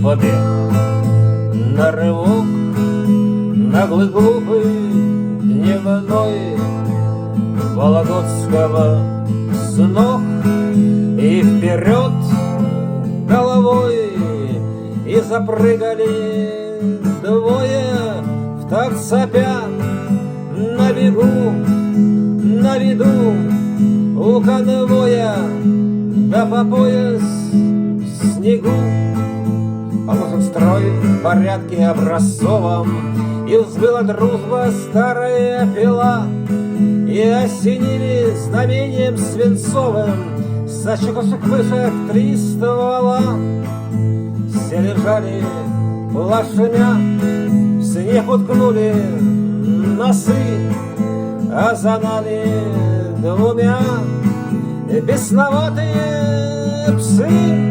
побег на рывок, наглый, глупый, дневной Вологодского с ног и вперед головой, и запрыгали двое в такт сопя на бегу, на виду у конвоя, да по пояс в снегу. Положен строй в порядке образцовом, и взвыла дружба старая пила, и осенили знамением свинцовым с чекушек вышек 3 ствола. Все лежали плашмя, в снег уткнули носы, а за нами двумя бесноватые псы.